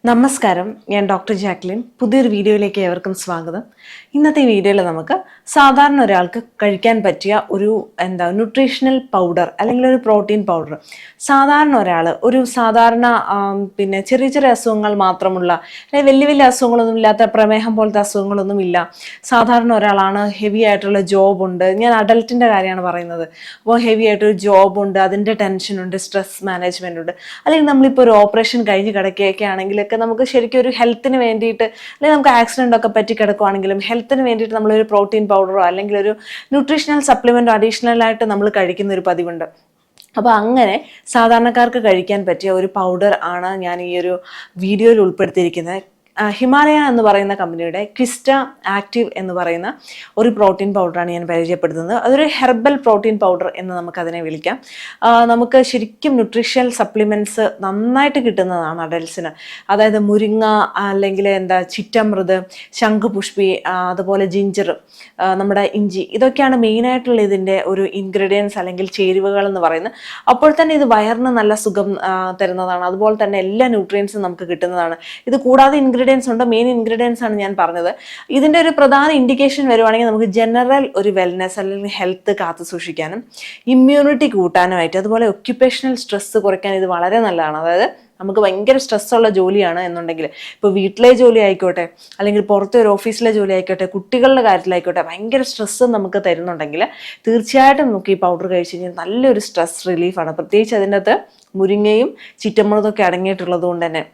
നമസ്കാരം, ഞാൻ doctor Jacqueline. പുതിയൊരു വീഡിയോയിലേക്ക് ഏവർക്കും സ്വാഗതം. ഇന്നത്തെ വീഡിയോയിൽ നമുക്ക് സാധാരണ ഒരാൾക്ക് കഴിക്കാൻ പറ്റിയ ഒരു ന്യൂട്രീഷണൽ പൗഡർ അല്ലെങ്കിൽ ഒരു പ്രോട്ടീൻ പൗഡർ സാധാരണ ഒരാൾ ഒരു സാധാരണ ചെറിയ ചെറിയ അസുഖങ്ങൾ മാത്രമുള്ള അല്ലെങ്കിൽ വലിയ വലിയ അസുഖങ്ങളൊന്നും ഇല്ലാത്ത പ്രമേഹം പോലത്തെ അസുഖങ്ങളൊന്നും ഇല്ല, സാധാരണ ഒരാളാണ്, ഹെവി ആയിട്ടുള്ള ജോബ് ഉണ്ട്, ഞാൻ അഡൽട്ടിൻ്റെ കാര്യമാണ് പറയുന്നത്. അപ്പോൾ ഹെവി ആയിട്ടൊരു ജോബ് ഉണ്ട്, അതിൻ്റെ ടെൻഷനുണ്ട്, സ്ട്രെസ് മാനേജ്മെൻ്റ് ഉണ്ട്, അല്ലെങ്കിൽ നമ്മളിപ്പോൾ ഒരു ഓപ്പറേഷൻ കഴിഞ്ഞ് കിടക്കുകയൊക്കെ ആണെങ്കിൽ നമുക്ക് ശരിക്കും ഒരു ഹെൽത്തിന് വേണ്ടിയിട്ട്, അല്ലെങ്കിൽ നമുക്ക് ആക്സിഡൻ്റ് ഒക്കെ പറ്റി കിടക്കുവാണെങ്കിലും ഹെൽത്തിന് വേണ്ടിയിട്ട് നമ്മളൊരു പ്രോട്ടീൻ പൗഡറോ അല്ലെങ്കിൽ ഒരു ന്യൂട്രീഷണൽ സപ്ലിമെൻറ്റോ അഡീഷണൽ ആയിട്ട് നമ്മൾ കഴിക്കുന്ന ഒരു പതിവുണ്ട്. അപ്പോൾ അങ്ങനെ സാധാരണക്കാർക്ക് കഴിക്കാൻ പറ്റിയ ഒരു പൗഡർ ആണ് ഞാൻ ഈ ഒരു വീഡിയോയിൽ ഉൾപ്പെടുത്തിയിരിക്കുന്നത്. ഹിമാലയ എന്ന് പറയുന്ന കമ്പനിയുടെ ക്വിസ്റ്റ ആക്റ്റീവ് എന്ന് പറയുന്ന ഒരു പ്രോട്ടീൻ പൗഡറാണ് ഞാൻ പരിചയപ്പെടുത്തുന്നത്. അതൊരു ഹെർബൽ പ്രോട്ടീൻ പൗഡർ എന്ന് നമുക്കതിനെ വിളിക്കാം. നമുക്ക് ശരിക്കും ന്യൂട്രീഷണൽ സപ്ലിമെൻറ്റ്സ് നന്നായിട്ട് കിട്ടുന്നതാണ് അഡൽസിന്. അതായത് മുരിങ്ങ, അല്ലെങ്കിൽ ചിറ്റമൃത്, ശംഖുപുഷ്പി, അതുപോലെ ജിഞ്ചർ, നമ്മുടെ ഇഞ്ചി, ഇതൊക്കെയാണ് മെയിനായിട്ടുള്ള ഇതിൻ്റെ ഒരു ഇൻഗ്രീഡിയൻസ് അല്ലെങ്കിൽ ചേരുവകൾ എന്ന് പറയുന്നത്. അപ്പോൾ തന്നെ ഇത് വയറിന് നല്ല സുഖം തരുന്നതാണ്. അതുപോലെ തന്നെ എല്ലാ ന്യൂട്രിയൻസും നമുക്ക് കിട്ടുന്നതാണ്. ഇത് കൂടാതെ ഉണ്ട്. മെയിൻ ഇൻഗ്രീഡിയൻസ് ആണ് ഞാൻ പറഞ്ഞത്. ഇതിൻ്റെ ഒരു പ്രധാന ഇൻഡിക്കേഷൻ വരുവാണെങ്കിൽ നമുക്ക് ജനറൽ ഒരു വെൽനെസ് അല്ലെങ്കിൽ ഹെൽത്ത് കാത്തു സൂക്ഷിക്കാനും ഇമ്മ്യൂണിറ്റി കൂട്ടാനുമായിട്ട്, അതുപോലെ ഒക്യുപ്പേഷണൽ സ്ട്രെസ് കുറയ്ക്കാൻ ഇത് വളരെ നല്ലതാണ്. അതായത് നമുക്ക് ഭയങ്കര സ്ട്രെസ്സുള്ള ജോലിയാണ് എന്നുണ്ടെങ്കിൽ, ഇപ്പോൾ വീട്ടിലെ ജോലി ആയിക്കോട്ടെ, അല്ലെങ്കിൽ പുറത്തെ ഒരു ഓഫീസിലെ ജോലി ആയിക്കോട്ടെ, കുട്ടികളുടെ കാര്യത്തിലായിക്കോട്ടെ, ഭയങ്കര സ്ട്രെസ്സ് നമുക്ക് തരുന്നുണ്ടെങ്കിൽ തീർച്ചയായിട്ടും നമുക്ക് ഈ പൗഡർ കഴിച്ച് കഴിഞ്ഞാൽ നല്ലൊരു സ്ട്രെസ് റിലീഫാണ്. പ്രത്യേകിച്ച് അതിൻ്റെ അകത്ത് മുരിങ്ങയും ചിറ്റമൃതൊക്കെ അടങ്ങിയിട്ടുള്ളത് കൊണ്ട് തന്നെ.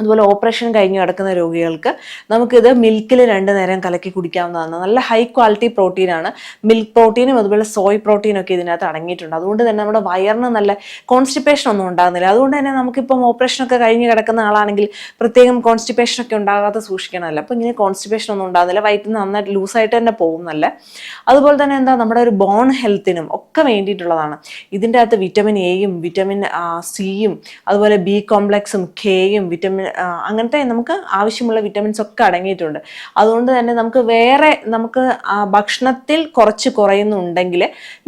അതുപോലെ ഓപ്പറേഷൻ കഴിഞ്ഞ് കിടക്കുന്ന രോഗികൾക്ക് നമുക്കിത് മിൽക്കിൽ 2 നേരം കലക്കി കുടിക്കാവുന്നതാണ്. നല്ല ഹൈ ക്വാളിറ്റി പ്രോട്ടീനാണ്. മിൽക്ക് പ്രോട്ടീനും അതുപോലെ സോയ് പ്രോട്ടീനും ഒക്കെ ഇതിനകത്ത് അടങ്ങിയിട്ടുണ്ട്. അതുകൊണ്ട് തന്നെ നമ്മുടെ വയറിന് നല്ല കോൺസ്റ്റിപ്പേഷൻ ഒന്നും ഉണ്ടാകുന്നില്ല. അതുകൊണ്ട് തന്നെ നമുക്കിപ്പം ഓപ്പറേഷനൊക്കെ കഴിഞ്ഞ് കിടക്കുന്ന ആളാണെങ്കിൽ പ്രത്യേകം കോൺസ്റ്റിപ്പേഷനൊക്കെ ഉണ്ടാകാതെ സൂക്ഷിക്കണമല്ലോ. അപ്പോൾ ഇങ്ങനെ കോൺസ്റ്റിപ്പേഷൻ ഒന്നും ഉണ്ടാകുന്നില്ല, വയറ്റിൽ നന്നായിട്ട് ലൂസായിട്ട് തന്നെ പോകുന്നല്ല. അതുപോലെ തന്നെ നമ്മുടെ ഒരു ബോൺ ഹെൽത്തിനും ഒക്കെ വേണ്ടിയിട്ടുള്ളതാണ്. ഇതിൻ്റെ അകത്ത് വിറ്റമിൻ എയും വിറ്റമിൻ സിയും അതുപോലെ ബി കോംപ്ലക്സും കെയും വിറ്റമിൻ അങ്ങനത്തെ നമുക്ക് ആവശ്യമുള്ള വിറ്റമിൻസ് ഒക്കെ അടങ്ങിയിട്ടുണ്ട്. അതുകൊണ്ട് തന്നെ നമുക്ക് ഭക്ഷണത്തിൽ കുറച്ച് കുറയുന്നുണ്ടെങ്കിൽ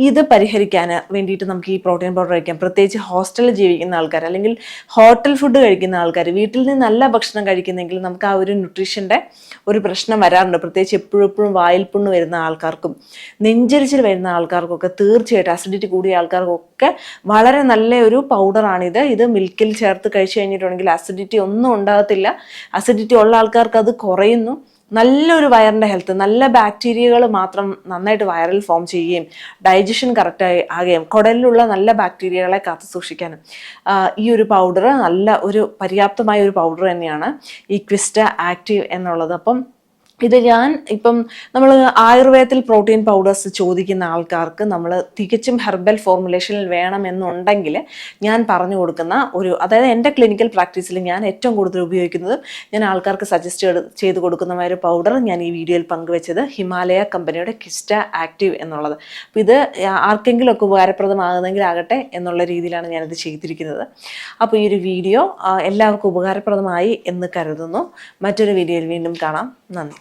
ഇത് പരിഹരിക്കാൻ വേണ്ടിയിട്ട് നമുക്ക് ഈ പ്രോട്ടീൻ പൗഡർ കഴിക്കാം. പ്രത്യേകിച്ച് ഹോസ്റ്റലിൽ ജീവിക്കുന്ന ആൾക്കാർ അല്ലെങ്കിൽ ഹോട്ടൽ ഫുഡ് കഴിക്കുന്ന ആൾക്കാർ, വീട്ടിൽ നിന്ന് നല്ല ഭക്ഷണം കഴിക്കുന്നെങ്കിൽ നമുക്ക് ആ ഒരു ന്യൂട്രീഷൻ്റെ ഒരു പ്രശ്നം വരാറുണ്ട്. പ്രത്യേകിച്ച് എപ്പോഴും വായിൽ പുണ്ണ് വരുന്ന ആൾക്കാർക്കും നെഞ്ചരിച്ചിൽ വരുന്ന ആൾക്കാർക്കൊക്കെ തീർച്ചയായിട്ടും അസിഡിറ്റി കൂടിയ ആൾക്കാർക്കൊക്കെ വളരെ നല്ല ഒരു പൗഡറാണിത്. ഇത് മിൽക്കിൽ ചേർത്ത് കഴിച്ചു കഴിഞ്ഞിട്ടുണ്ടെങ്കിൽ അസിഡിറ്റി ഒന്നും ഉണ്ടാകത്തില്ല. അസിഡിറ്റി ഉള്ള ആൾക്കാർക്ക് അത് കുറയുന്നു. നല്ലൊരു വയറിൻ്റെ ഹെൽത്ത്, നല്ല ബാക്ടീരിയകൾ മാത്രം നന്നായിട്ട് വയറിൽ ഫോം ചെയ്യുകയും ഡൈജഷൻ കറക്റ്റായി ആകുകയും കുടലിലുള്ള നല്ല ബാക്ടീരിയകളെ കാത്തു സൂക്ഷിക്കാനും ഈ ഒരു പൗഡർ നല്ല ഒരു പര്യാപ്തമായ ഒരു പൗഡർ തന്നെയാണ് ഈ ക്വിസ്റ്റ ആക്റ്റീവ് എന്നുള്ളത്. അപ്പം ഇത് നമ്മൾ ആയുർവേദത്തിൽ പ്രോട്ടീൻ പൗഡേഴ്സ് ചോദിക്കുന്ന ആൾക്കാർക്ക് നമ്മൾ തികച്ചും ഹെർബൽ ഫോർമുലേഷനിൽ വേണമെന്നുണ്ടെങ്കിൽ ഞാൻ പറഞ്ഞു കൊടുക്കുന്ന അതായത് എൻ്റെ ക്ലിനിക്കൽ പ്രാക്ടീസിൽ ഞാൻ ഏറ്റവും കൂടുതൽ ഉപയോഗിക്കുന്നത്, ഞാൻ ആൾക്കാർക്ക് സജസ്റ്റ് ചെയ്ത് കൊടുക്കുന്ന ഒരു പൗഡർ ഞാൻ ഈ വീഡിയോയിൽ പങ്കുവെച്ചത് ഹിമാലയ കമ്പനിയുടെ ക്വിസ്റ്റ ആക്റ്റീവ് എന്നുള്ളത്. അപ്പോൾ ഇത് ആർക്കെങ്കിലും ഒക്കെ ഉപകാരപ്രദമാകുന്നെങ്കിൽ ആകട്ടെ എന്നുള്ള രീതിയിലാണ് ഞാനിത് ചെയ്തിരിക്കുന്നത്. അപ്പോൾ ഈ ഒരു വീഡിയോ എല്ലാവർക്കും ഉപകാരപ്രദമായി എന്ന് കരുതുന്നു. മറ്റൊരു വീഡിയോയിൽ വീണ്ടും കാണാം. നന്ദി.